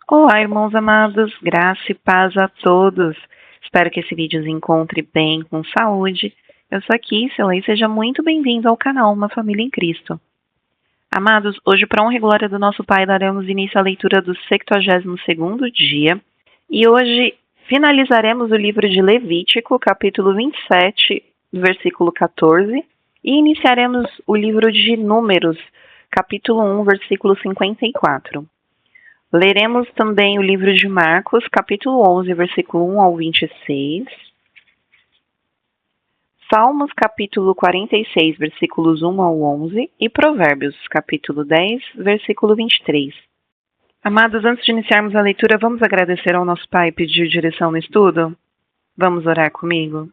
Olá, irmãos amados, graça e paz a todos. Espero que esse vídeo os encontre bem, com saúde. Eu sou a Kissela e seja muito bem-vindo ao canal Uma Família em Cristo. Amados, hoje, para honra e glória do nosso Pai, daremos início à leitura do 62º dia. E hoje finalizaremos o livro de Levítico, capítulo 27, versículo 14. E iniciaremos o livro de Números, capítulo 1, versículo 54. Leremos também o livro de Marcos, capítulo 11, versículo 1 ao 26. Salmos, capítulo 46, versículos 1 ao 11. E Provérbios, capítulo 10, versículo 23. Amados, antes de iniciarmos a leitura, vamos agradecer ao nosso Pai e pedir direção no estudo? Vamos orar comigo?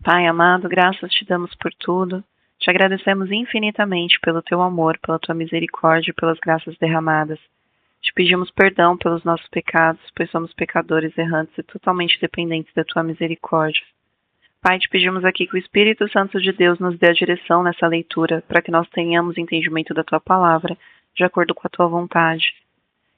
Pai amado, graças te damos por tudo. Te agradecemos infinitamente pelo teu amor, pela tua misericórdia e pelas graças derramadas. Te pedimos perdão pelos nossos pecados, pois somos pecadores errantes e totalmente dependentes da tua misericórdia. Pai, te pedimos aqui que o Espírito Santo de Deus nos dê a direção nessa leitura, para que nós tenhamos entendimento da tua palavra, de acordo com a tua vontade.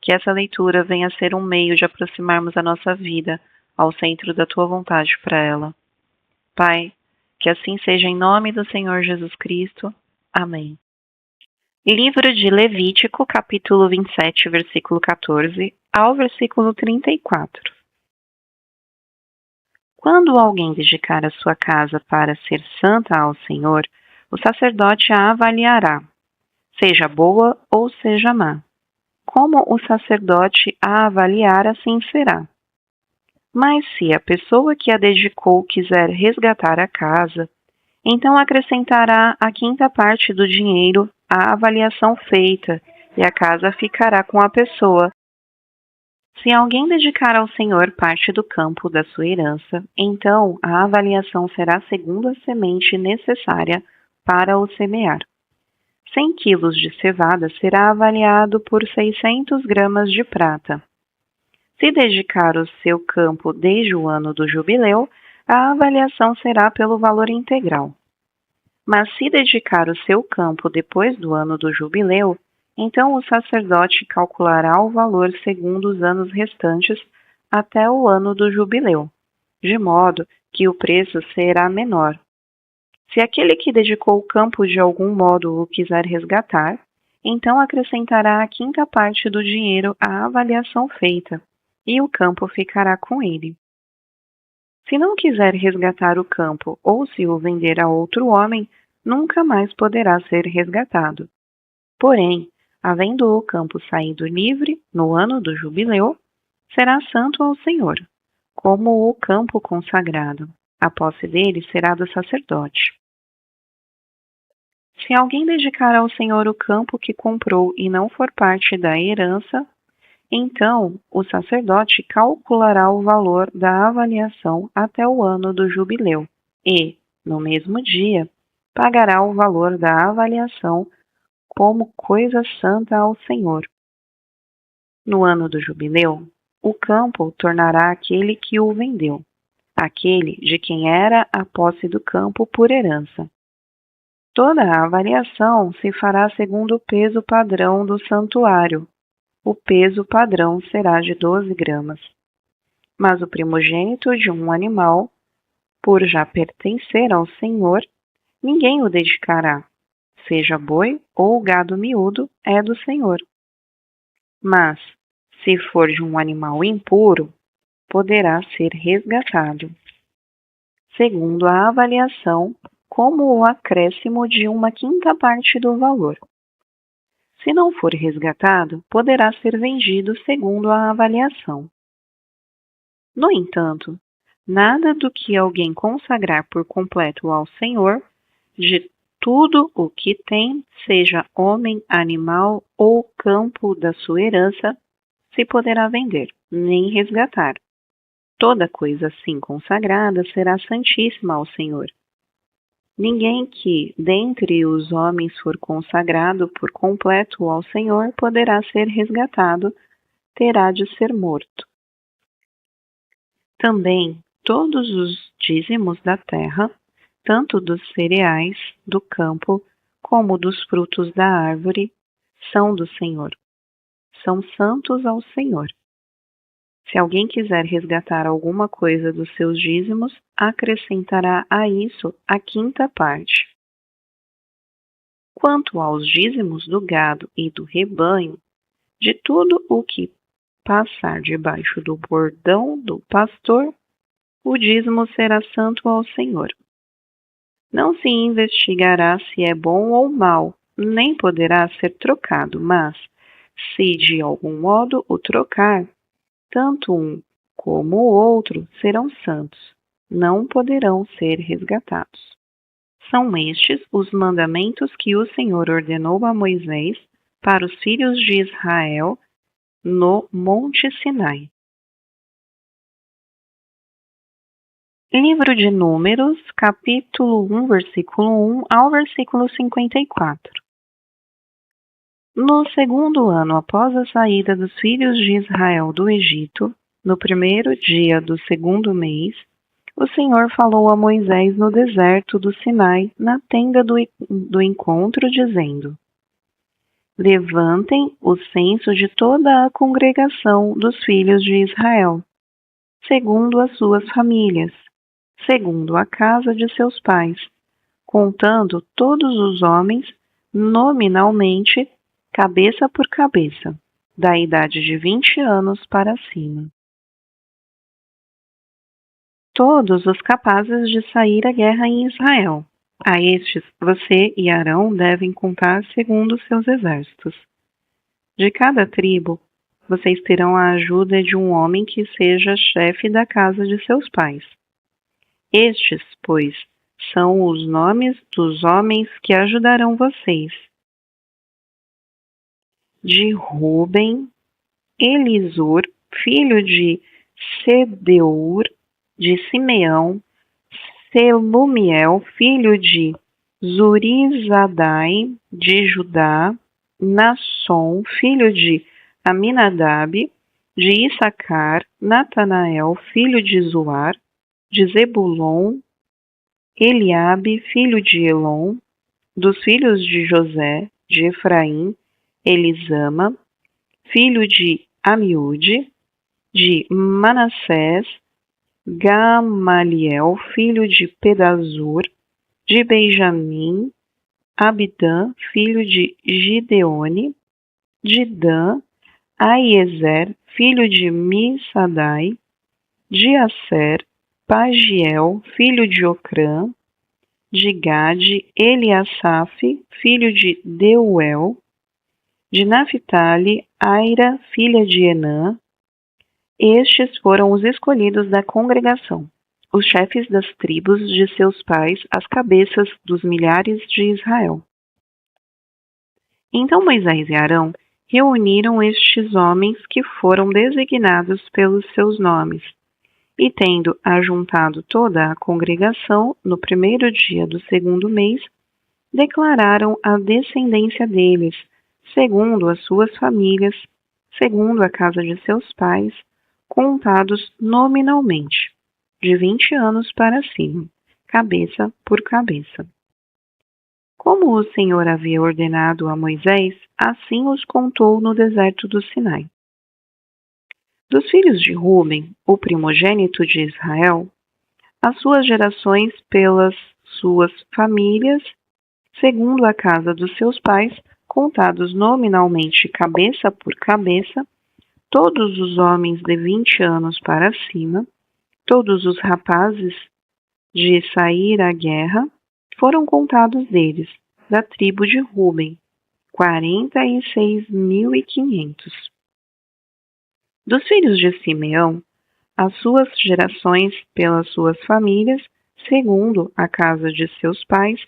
Que essa leitura venha a ser um meio de aproximarmos a nossa vida ao centro da tua vontade para ela. Pai, que assim seja em nome do Senhor Jesus Cristo. Amém. Livro de Levítico, capítulo 27, versículo 14 ao versículo 34. Quando alguém dedicar a sua casa para ser santa ao Senhor, o sacerdote a avaliará, seja boa ou seja má. Como o sacerdote a avaliar, assim será. Mas se a pessoa que a dedicou quiser resgatar a casa, então acrescentará a quinta parte do dinheiro à avaliação feita, e a casa ficará com a pessoa. Se alguém dedicar ao Senhor parte do campo da sua herança, então a avaliação será segundo a semente necessária para o semear. 100 quilos de cevada será avaliado por 600 gramas de prata. Se dedicar o seu campo desde o ano do jubileu, a avaliação será pelo valor integral. Mas se dedicar o seu campo depois do ano do jubileu, então o sacerdote calculará o valor segundo os anos restantes até o ano do jubileu, de modo que o preço será menor. Se aquele que dedicou o campo de algum modo o quiser resgatar, então acrescentará a quinta parte do dinheiro à avaliação feita, e o campo ficará com ele. Se não quiser resgatar o campo ou se o vender a outro homem, nunca mais poderá ser resgatado. Porém, havendo o campo saído livre no ano do jubileu, será santo ao Senhor, como o campo consagrado. A posse dele será do sacerdote. Se alguém dedicar ao Senhor o campo que comprou e não for parte da herança, então o sacerdote calculará o valor da avaliação até o ano do jubileu e, no mesmo dia, pagará o valor da avaliação como coisa santa ao Senhor. No ano do jubileu, o campo tornará aquele que o vendeu, aquele de quem era a posse do campo por herança. Toda a avaliação se fará segundo o peso padrão do santuário. O peso padrão será de 12 gramas. Mas o primogênito de um animal, por já pertencer ao Senhor, ninguém o dedicará. Seja boi ou gado miúdo, é do Senhor. Mas, se for de um animal impuro, poderá ser resgatado, segundo a avaliação, como o acréscimo de uma quinta parte do valor. Se não for resgatado, poderá ser vendido segundo a avaliação. No entanto, nada do que alguém consagrar por completo ao Senhor, de tudo o que tem, seja homem, animal ou campo da sua herança, se poderá vender, nem resgatar. Toda coisa assim consagrada será santíssima ao Senhor. Ninguém que, dentre os homens, for consagrado por completo ao Senhor, poderá ser resgatado, terá de ser morto. Também todos os dízimos da terra, tanto dos cereais do campo como dos frutos da árvore, são do Senhor. são santos ao Senhor. Se alguém quiser resgatar alguma coisa dos seus dízimos, acrescentará a isso a quinta parte. Quanto aos dízimos do gado e do rebanho, de tudo o que passar debaixo do bordão do pastor, o dízimo será santo ao Senhor. Não se investigará se é bom ou mau, nem poderá ser trocado, mas, se de algum modo o trocar, tanto um como o outro serão santos, não poderão ser resgatados. São estes os mandamentos que o Senhor ordenou a Moisés para os filhos de Israel no Monte Sinai. Livro de Números, capítulo 1, versículo 1 ao versículo 54. No segundo ano após a saída dos filhos de Israel do Egito, no primeiro dia do segundo mês, o Senhor falou a Moisés no deserto do Sinai, na tenda do encontro, dizendo: Levantem o censo de toda a congregação dos filhos de Israel, segundo as suas famílias, segundo a casa de seus pais, contando todos os homens nominalmente, cabeça por cabeça, da idade de 20 anos para cima. Todos os capazes de sair à guerra em Israel. A estes, você e Arão devem contar segundo seus exércitos. De cada tribo, vocês terão a ajuda de um homem que seja chefe da casa de seus pais. Estes, pois, são os nomes dos homens que ajudarão vocês. De Ruben, Elisur, filho de Sedeur, de Simeão, Selumiel, filho de Zurizadai, de Judá, Nasson, filho de Aminadab, de Issacar, Natanael, filho de Zuar, de Zebulon, Eliabe, filho de Elon, dos filhos de José, de Efraim, Elisama, filho de Amiúde, de Manassés, Gamaliel, filho de Pedazur, de Benjamim, Abidã, filho de Gideone, de Dan, Aiezer, filho de Missadai, de Asser, Pagiel, filho de Ocrã, de Gade, Eliasaf, filho de Deuel, de Naphtali, Aira, filha de Enã. Estes foram os escolhidos da congregação, os chefes das tribos de seus pais, as cabeças dos milhares de Israel. Então Moisés e Arão reuniram estes homens que foram designados pelos seus nomes, e tendo ajuntado toda a congregação no primeiro dia do segundo mês, declararam a descendência deles, segundo as suas famílias, segundo a casa de seus pais, contados nominalmente, de 20 anos para cima, cabeça por cabeça. Como o Senhor havia ordenado a Moisés, assim os contou no deserto do Sinai. Dos filhos de Ruben, o primogênito de Israel, as suas gerações pelas suas famílias, segundo a casa dos seus pais, contados nominalmente cabeça por cabeça, todos os homens de 20 anos para cima, todos os rapazes de sair à guerra, foram contados deles, da tribo de Ruben, 46.500. Dos filhos de Simeão, as suas gerações pelas suas famílias, segundo a casa de seus pais,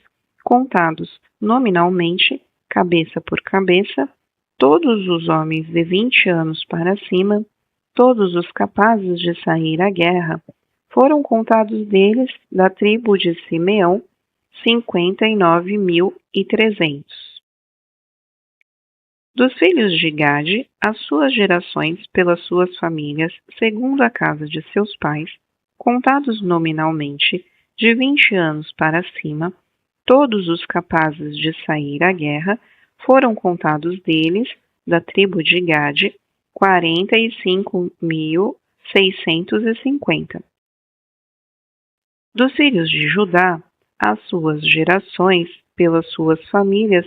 contados nominalmente, cabeça por cabeça, todos os homens de 20 anos para cima, todos os capazes de sair à guerra, foram contados deles, da tribo de Simeão, 59.300. Dos filhos de Gade, as suas gerações pelas suas famílias, segundo a casa de seus pais, contados nominalmente, de 20 anos para cima, todos os capazes de sair à guerra, foram contados deles, da tribo de Gade, 45.650. Dos filhos de Judá, as suas gerações, pelas suas famílias,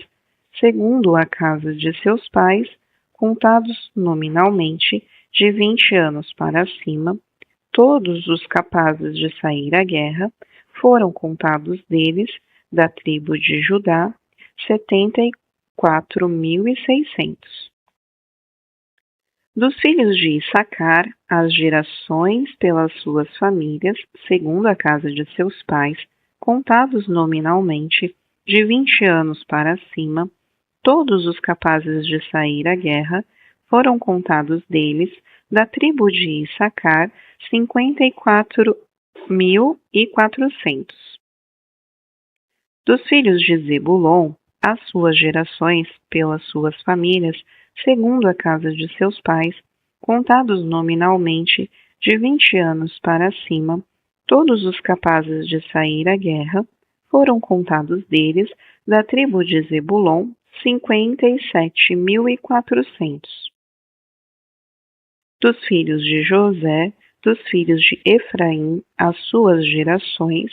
segundo a casa de seus pais, contados nominalmente, de 20 anos para cima, todos os capazes de sair à guerra, foram contados deles, da tribo de Judá, 74.600. Dos filhos de Issacar, as gerações pelas suas famílias, segundo a casa de seus pais, contados nominalmente, de 20 anos para cima, todos os capazes de sair à guerra, foram contados deles, da tribo de Issacar, 54.400. Dos filhos de Zebulon, as suas gerações pelas suas famílias, segundo a casa de seus pais, contados nominalmente, de 20 anos para cima, todos os capazes de sair à guerra, foram contados deles, da tribo de Zebulon, 57.400. Dos filhos de José, dos filhos de Efraim, as suas gerações,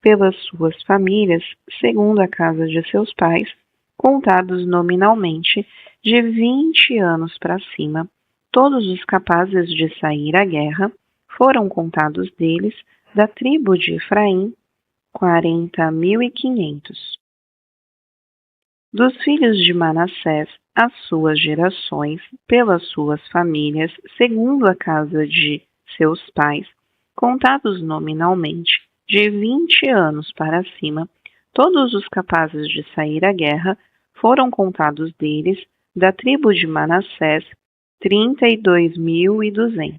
pelas suas famílias, segundo a casa de seus pais, contados nominalmente, de 20 anos para cima, todos os capazes de sair à guerra, foram contados deles, da tribo de Efraim, 40.500. Dos filhos de Manassés, as suas gerações, pelas suas famílias, segundo a casa de seus pais, contados nominalmente, de 20 anos para cima, todos os capazes de sair à guerra, foram contados deles, da tribo de Manassés, 32.200.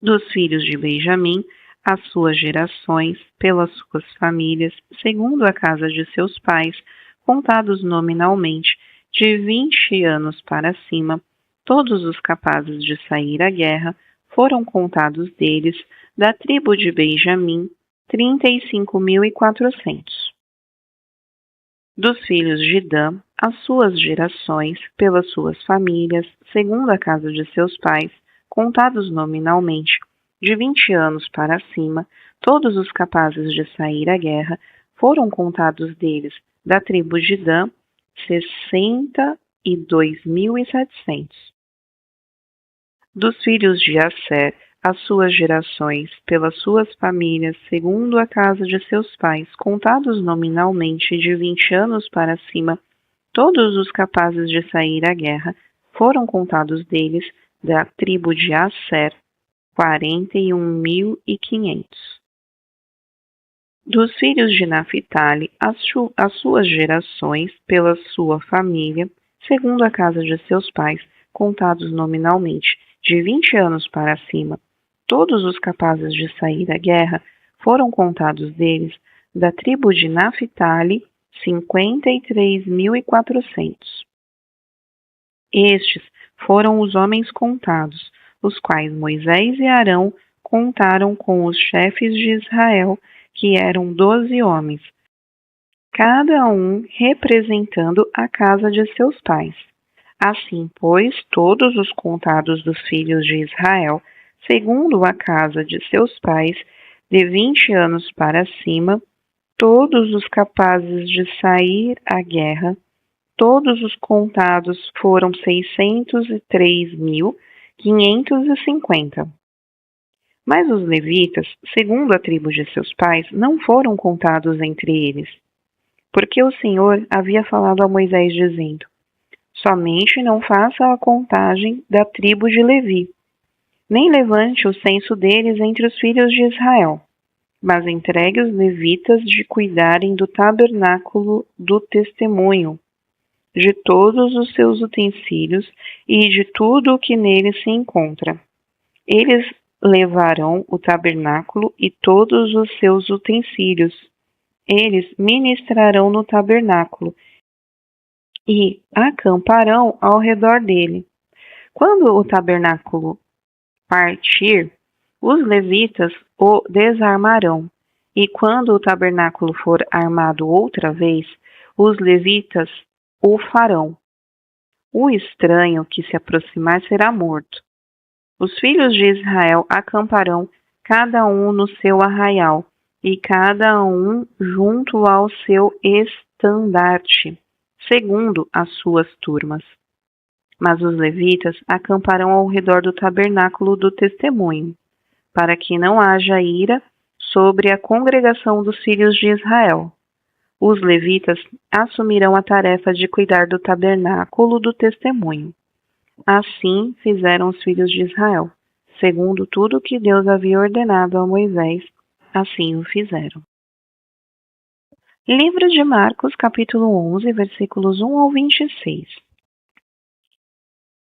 Dos filhos de Benjamim, as suas gerações, pelas suas famílias, segundo a casa de seus pais, contados nominalmente, de 20 anos para cima, todos os capazes de sair à guerra, foram contados deles, da tribo de Benjamim, 35.400. Dos filhos de Dan, as suas gerações, pelas suas famílias, segundo a casa de seus pais, contados nominalmente, de 20 anos para cima, todos os capazes de sair à guerra, foram contados deles, da tribo de Dan, 62.700. Dos filhos de Asser, as suas gerações, pelas suas famílias, segundo a casa de seus pais, contados nominalmente de 20 anos para cima, todos os capazes de sair à guerra, foram contados deles, da tribo de Asser, 41.500. Dos filhos de Naphtali, as suas gerações, pela sua família, segundo a casa de seus pais, contados nominalmente, de 20 anos para cima, todos os capazes de sair à guerra, foram contados deles, da tribo de Naphtali, 53.400. Estes foram os homens contados, os quais Moisés e Arão contaram com os chefes de Israel, que eram 12 homens, cada um representando a casa de seus pais. Assim, pois, todos os contados dos filhos de Israel, segundo a casa de seus pais, de 20 anos para cima, todos os capazes de sair à guerra, todos os contados foram 603.550. Mas os levitas, segundo a tribo de seus pais, não foram contados entre eles, porque o Senhor havia falado a Moisés dizendo: somente não faça a contagem da tribo de Levi, nem levante o censo deles entre os filhos de Israel, mas entregue os levitas de cuidarem do tabernáculo do testemunho, de todos os seus utensílios e de tudo o que nele se encontra. Eles levarão o tabernáculo e todos os seus utensílios. Eles ministrarão no tabernáculo e acamparão ao redor dele. Quando o tabernáculo partir, os levitas o desarmarão, e quando o tabernáculo for armado outra vez, os levitas o farão. O estranho que se aproximar será morto. Os filhos de Israel acamparão, cada um no seu arraial, e cada um junto ao seu estandarte, segundo as suas turmas. Mas os levitas acamparão ao redor do tabernáculo do testemunho, para que não haja ira sobre a congregação dos filhos de Israel. Os levitas assumirão a tarefa de cuidar do tabernáculo do testemunho. Assim fizeram os filhos de Israel, segundo tudo que Deus havia ordenado a Moisés, assim o fizeram. Livro de Marcos, capítulo 11, versículos 1 ao 26.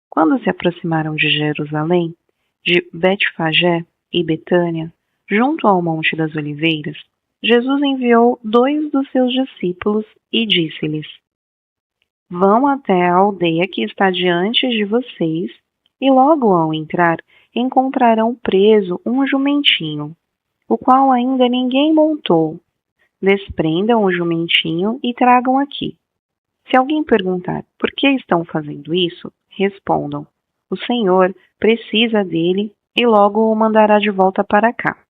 Quando se aproximaram de Jerusalém, de Betfagé e Betânia, junto ao Monte das Oliveiras, Jesus enviou 2 dos seus discípulos e disse-lhes: Vão até a aldeia que está diante de vocês, e logo ao entrar encontrarão preso um jumentinho, o qual ainda ninguém montou. Desprendam o jumentinho e tragam aqui. Se alguém perguntar por que estão fazendo isso, respondam: o Senhor precisa dele e logo o mandará de volta para cá.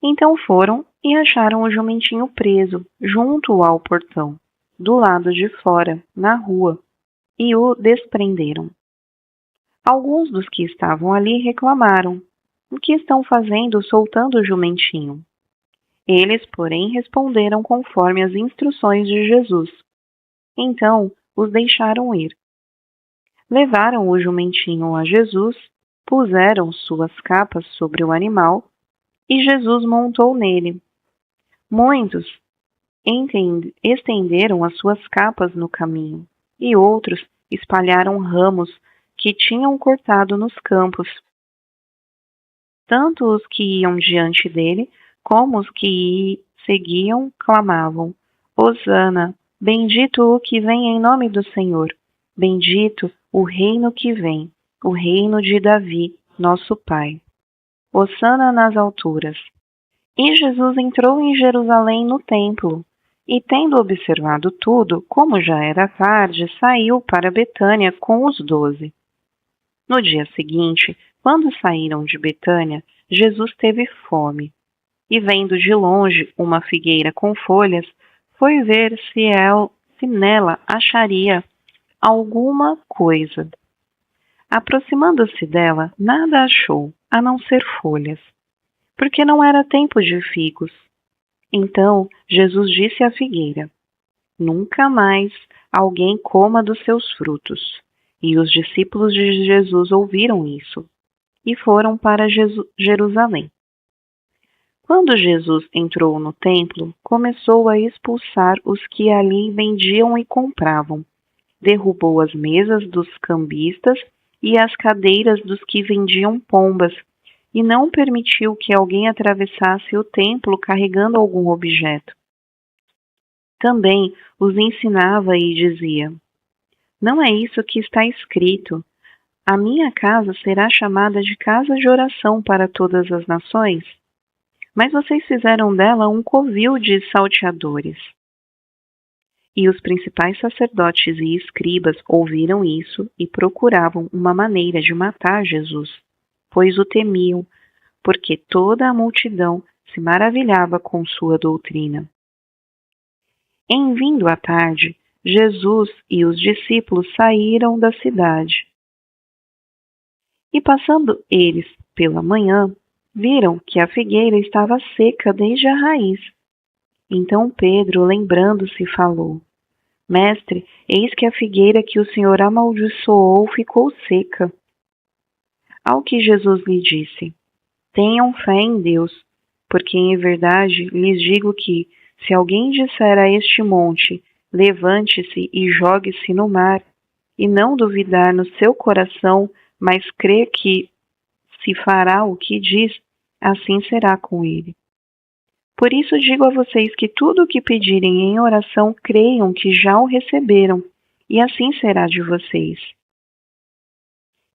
Então foram e acharam o jumentinho preso junto ao portão, do lado de fora, na rua, e o desprenderam. Alguns dos que estavam ali reclamaram: o que estão fazendo soltando o jumentinho? Eles, porém, responderam conforme as instruções de Jesus. Então os deixaram ir. Levaram o jumentinho a Jesus, puseram suas capas sobre o animal e Jesus montou nele. Muitos estenderam as suas capas no caminho e outros espalharam ramos que tinham cortado nos campos. Tanto os que iam diante dele como os que seguiam clamavam: Hosana, bendito o que vem em nome do Senhor, bendito o reino que vem, o reino de Davi, nosso Pai. Hosana nas alturas. E Jesus entrou em Jerusalém no templo, e tendo observado tudo, como já era tarde, saiu para Betânia com os 12. No dia seguinte, quando saíram de Betânia, Jesus teve fome. E vendo de longe uma figueira com folhas, foi ver se nela acharia alguma coisa. Aproximando-se dela, nada achou, a não ser folhas, porque não era tempo de figos. Então Jesus disse à figueira: Nunca mais alguém coma dos seus frutos. E os discípulos de Jesus ouviram isso, e foram para Jerusalém. Quando Jesus entrou no templo, começou a expulsar os que ali vendiam e compravam. Derrubou as mesas dos cambistas e as cadeiras dos que vendiam pombas, e não permitiu que alguém atravessasse o templo carregando algum objeto. Também os ensinava e dizia: Não é isso que está escrito: a minha casa será chamada de casa de oração para todas as nações? Mas vocês fizeram dela um covil de salteadores. E os principais sacerdotes e escribas ouviram isso e procuravam uma maneira de matar Jesus, pois o temiam, porque toda a multidão se maravilhava com sua doutrina. Em vindo a tarde, Jesus e os discípulos saíram da cidade. E passando eles pela manhã, viram que a figueira estava seca desde a raiz. Então Pedro, lembrando-se, falou: Mestre, eis que a figueira que o Senhor amaldiçoou ficou seca. Ao que Jesus lhe disse: Tenham fé em Deus, porque em verdade lhes digo que, se alguém disser a este monte: Levante-se e jogue-se no mar, e não duvidar no seu coração, mas crer que se fará o que diz, assim será com ele. Por isso digo a vocês que tudo o que pedirem em oração, creiam que já o receberam, e assim será de vocês.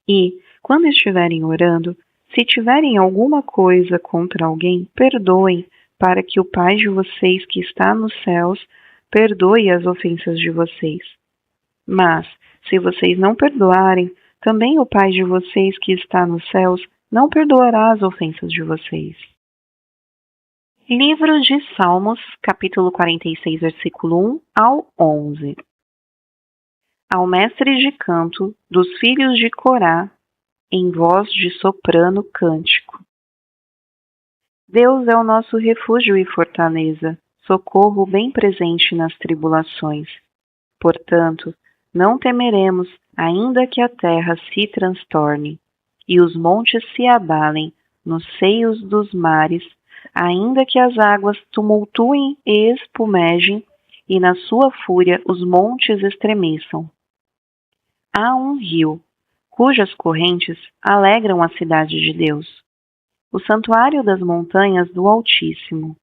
E, quando estiverem orando, se tiverem alguma coisa contra alguém, perdoem, para que o Pai de vocês que está nos céus perdoe as ofensas de vocês. Mas, Se vocês não perdoarem, também o Pai de vocês que está nos céus não perdoará as ofensas de vocês. Livro de Salmos, capítulo 46, versículo 1 ao 11. Ao mestre de canto dos filhos de Corá, em voz de soprano cântico. Deus é o nosso refúgio e fortaleza, socorro bem presente nas tribulações. Portanto, não temeremos, ainda que a terra se transtorne, e os montes se abalem nos seios dos mares, ainda que as águas tumultuem e espumejem, e na sua fúria os montes estremeçam. Há um rio, cujas correntes alegram a cidade de Deus, o santuário das montanhas do Altíssimo.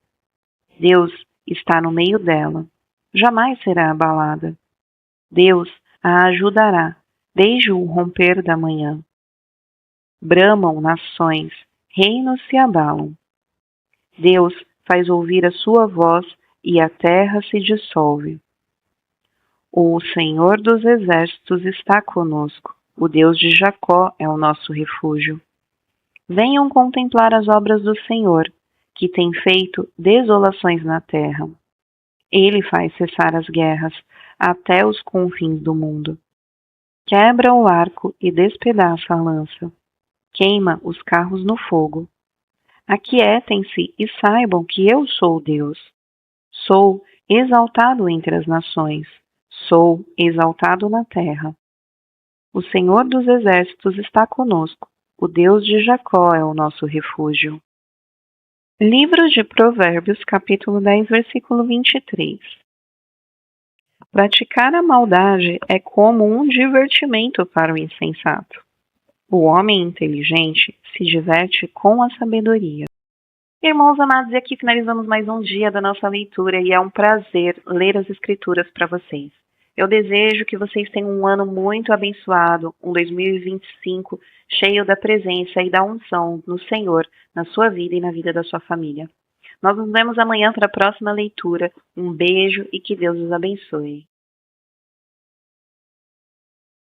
Deus está no meio dela, jamais será abalada. Deus a ajudará desde o romper da manhã. Bramam nações, reinos se abalam. Deus faz ouvir a sua voz e a terra se dissolve. O Senhor dos Exércitos está conosco. O Deus de Jacó é o nosso refúgio. Venham contemplar as obras do Senhor, que tem feito desolações na terra. Ele faz cessar as guerras até os confins do mundo. Quebra o arco e despedaça a lança. Queima os carros no fogo. Aquietem-se e saibam que eu sou Deus. Sou exaltado entre as nações. Sou exaltado na terra. O Senhor dos Exércitos está conosco. O Deus de Jacó é o nosso refúgio. Livro de Provérbios, capítulo 10, versículo 23. Praticar a maldade é como um divertimento para o insensato. O homem inteligente se diverte com a sabedoria. Irmãos amados, e aqui finalizamos mais um dia da nossa leitura e é um prazer ler as Escrituras para vocês. Eu desejo que vocês tenham um ano muito abençoado, um 2025 cheio da presença e da unção no Senhor, na sua vida e na vida da sua família. Nós nos vemos amanhã para a próxima leitura. Um beijo e que Deus os abençoe.